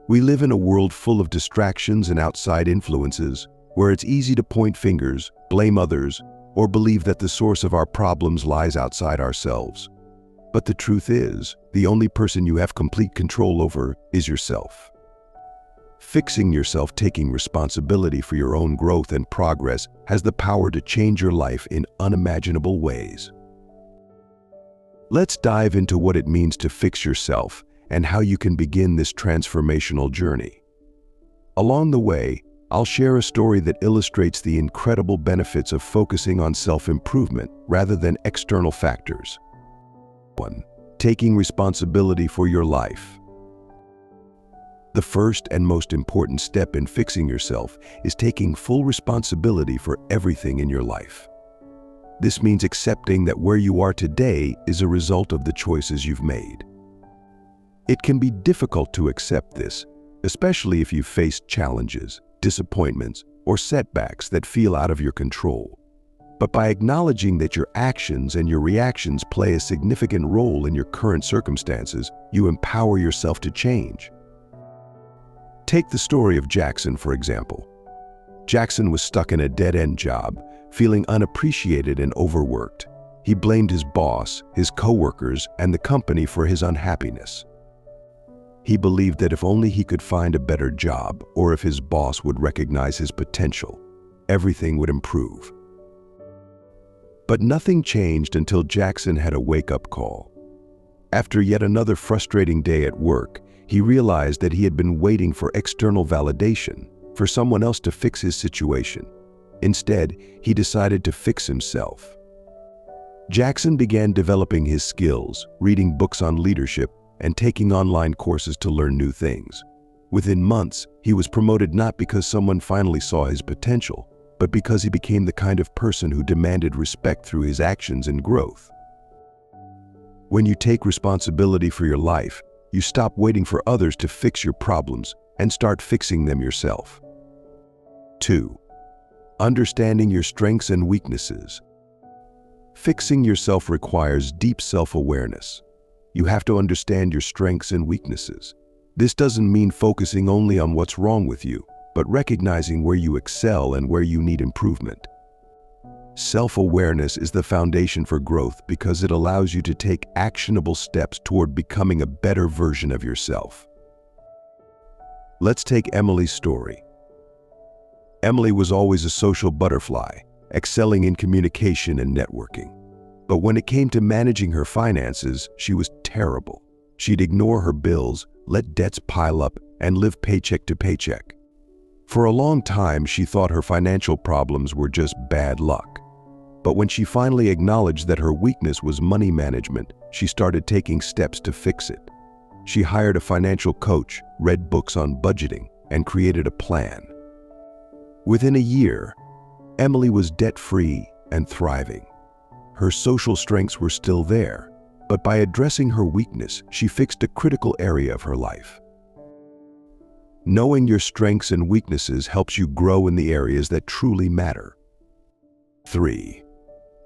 We live in a world full of distractions and outside influences, where it's easy to point fingers, blame others, or believe that the source of our problems lies outside ourselves. But the truth is, the only person you have complete control over is yourself. Fixing yourself, taking responsibility for your own growth and progress, has the power to change your life in unimaginable ways. Let's dive into what it means to fix yourself and how you can begin this transformational journey. Along the way, I'll share a story that illustrates the incredible benefits of focusing on self-improvement rather than external factors. 1. Taking responsibility for your life. The first and most important step in fixing yourself is taking full responsibility for everything in your life. This means accepting that where you are today is a result of the choices you've made. It can be difficult to accept this, especially if you've faced challenges, disappointments, or setbacks that feel out of your control. But by acknowledging that your actions and your reactions play a significant role in your current circumstances, you empower yourself to change. Take the story of Jackson, for example. Jackson was stuck in a dead-end job, feeling unappreciated and overworked. He blamed his boss, his coworkers, and the company for his unhappiness. He believed that if only he could find a better job, or if his boss would recognize his potential, everything would improve. But nothing changed until Jackson had a wake-up call. After yet another frustrating day at work, he realized that he had been waiting for external validation, for someone else to fix his situation. Instead, he decided to fix himself. Jackson began developing his skills, reading books on leadership, and taking online courses to learn new things. Within months, he was promoted not because someone finally saw his potential, but because he became the kind of person who demanded respect through his actions and growth. When you take responsibility for your life, you stop waiting for others to fix your problems and start fixing them yourself. 2. Understanding your strengths and weaknesses. Fixing yourself requires deep self-awareness. You have to understand your strengths and weaknesses. This doesn't mean focusing only on what's wrong with you, but recognizing where you excel and where you need improvement. Self-awareness is the foundation for growth because it allows you to take actionable steps toward becoming a better version of yourself. Let's take Emily's story. Emily was always a social butterfly, excelling in communication and networking. But when it came to managing her finances, she was terrible. She'd ignore her bills, let debts pile up, and live paycheck to paycheck. For a long time, she thought her financial problems were just bad luck. But when she finally acknowledged that her weakness was money management, she started taking steps to fix it. She hired a financial coach, read books on budgeting, and created a plan. Within a year, Emily was debt-free and thriving. Her social strengths were still there, but by addressing her weakness, she fixed a critical area of her life. Knowing your strengths and weaknesses helps you grow in the areas that truly matter. 3.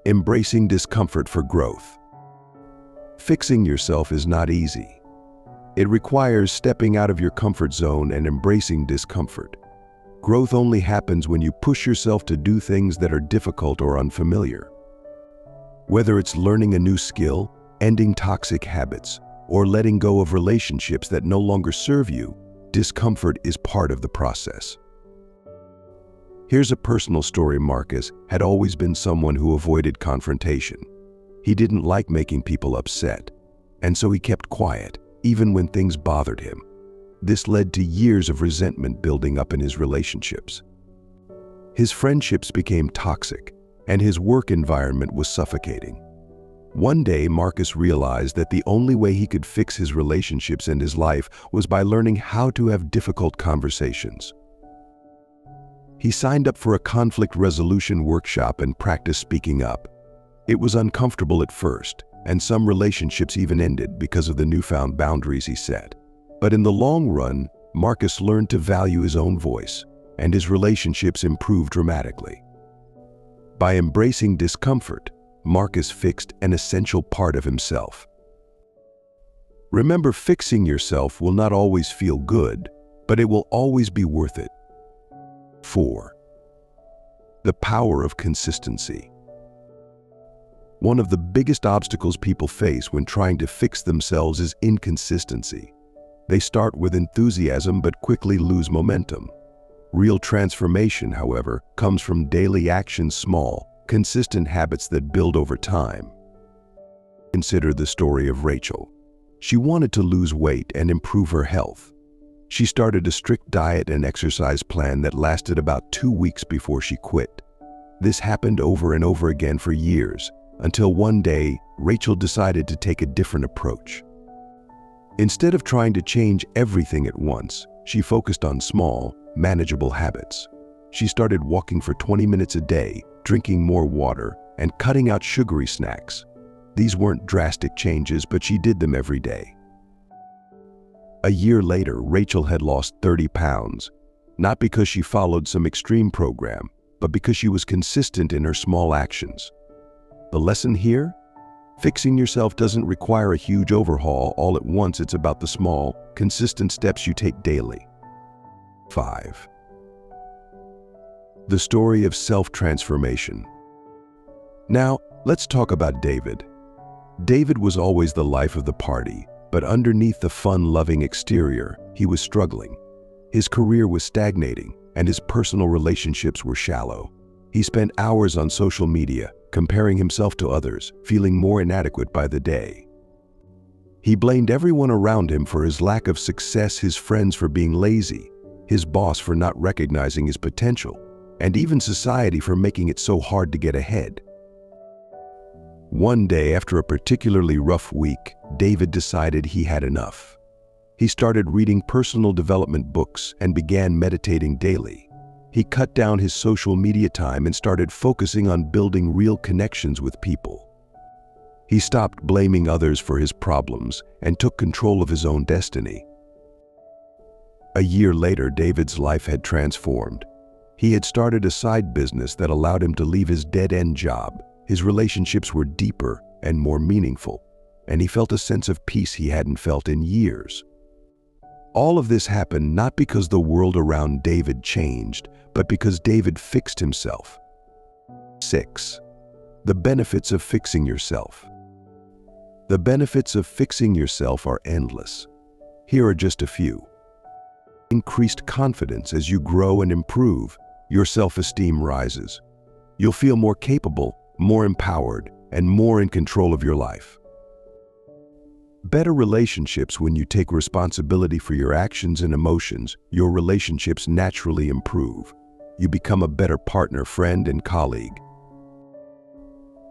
Embracing discomfort for growth. Fixing yourself is not easy. It requires stepping out of your comfort zone and embracing discomfort. Growth only happens when you push yourself to do things that are difficult or unfamiliar. Whether it's learning a new skill, ending toxic habits, or letting go of relationships that no longer serve you, discomfort is part of the process. Here's a personal story. Marcus had always been someone who avoided confrontation. He didn't like making people upset, and so he kept quiet, even when things bothered him. This led to years of resentment building up in his relationships. His friendships became toxic, and his work environment was suffocating. One day, Marcus realized that the only way he could fix his relationships and his life was by learning how to have difficult conversations. He signed up for a conflict resolution workshop and practiced speaking up. It was uncomfortable at first, and some relationships even ended because of the newfound boundaries he set. But in the long run, Marcus learned to value his own voice, and his relationships improved dramatically. By embracing discomfort, Marcus fixed an essential part of himself. Remember, fixing yourself will not always feel good, but it will always be worth it. 4. The power of consistency. One of the biggest obstacles people face when trying to fix themselves is inconsistency. They start with enthusiasm but quickly lose momentum. Real transformation, however, comes from daily action, small, consistent habits that build over time. Consider the story of Rachel. She wanted to lose weight and improve her health. She started a strict diet and exercise plan that lasted about 2 weeks before she quit. This happened over and over again for years, until one day, Rachel decided to take a different approach. Instead of trying to change everything at once, she focused on small, manageable habits. She started walking for 20 minutes a day, drinking more water, and cutting out sugary snacks. These weren't drastic changes, but she did them every day. A year later, Rachel had lost 30 pounds, not because she followed some extreme program, but because she was consistent in her small actions. The lesson here? Fixing yourself doesn't require a huge overhaul all at once. It's about the small, consistent steps you take daily. 5. The story of self-transformation. Now, let's talk about David. David was always the life of the party, but underneath the fun-loving exterior, he was struggling. His career was stagnating, and his personal relationships were shallow. He spent hours on social media, comparing himself to others, feeling more inadequate by the day. He blamed everyone around him for his lack of success, his friends for being lazy, his boss for not recognizing his potential, and even society for making it so hard to get ahead. One day, after a particularly rough week, David decided he had enough. He started reading personal development books and began meditating daily. He cut down his social media time and started focusing on building real connections with people. He stopped blaming others for his problems and took control of his own destiny. A year later, David's life had transformed. He had started a side business that allowed him to leave his dead-end job. His relationships were deeper and more meaningful, and he felt a sense of peace he hadn't felt in years. All of this happened not because the world around David changed, but because David fixed himself. 6. The benefits of fixing yourself. The benefits of fixing yourself are endless. Here are just a few. Increased confidence. As you grow and improve, your self-esteem rises. You'll feel more capable, more empowered, and more in control of your life. Better relationships. When you take responsibility for your actions and emotions, your relationships naturally improve. You become a better partner, friend, and colleague.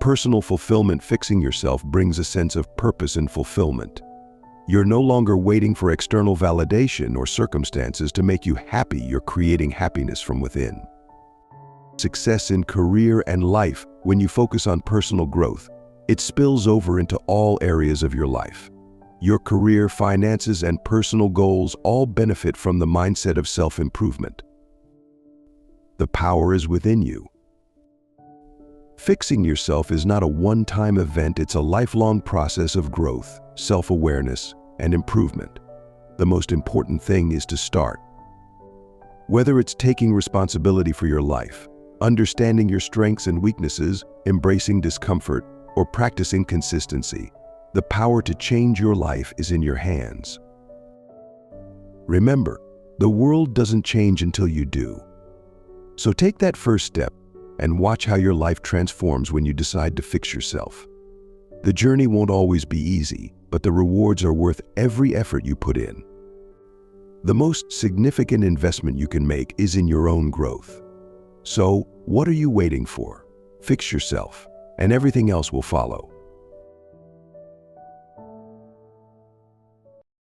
Personal fulfillment. Fixing yourself brings a sense of purpose and fulfillment. You're no longer waiting for external validation or circumstances to make you happy. You're creating happiness from within. Success in career and life. When you focus on personal growth, it spills over into all areas of your life. Your career, finances, and personal goals all benefit from the mindset of self-improvement. The power is within you. Fixing yourself is not a one-time event. It's a lifelong process of growth, self-awareness, and improvement. The most important thing is to start. Whether it's taking responsibility for your life, understanding your strengths and weaknesses, embracing discomfort, or practicing consistency, the power to change your life is in your hands. Remember, the world doesn't change until you do. So take that first step and watch how your life transforms when you decide to fix yourself. The journey won't always be easy, but the rewards are worth every effort you put in. The most significant investment you can make is in your own growth. So, what are you waiting for? Fix yourself, and everything else will follow.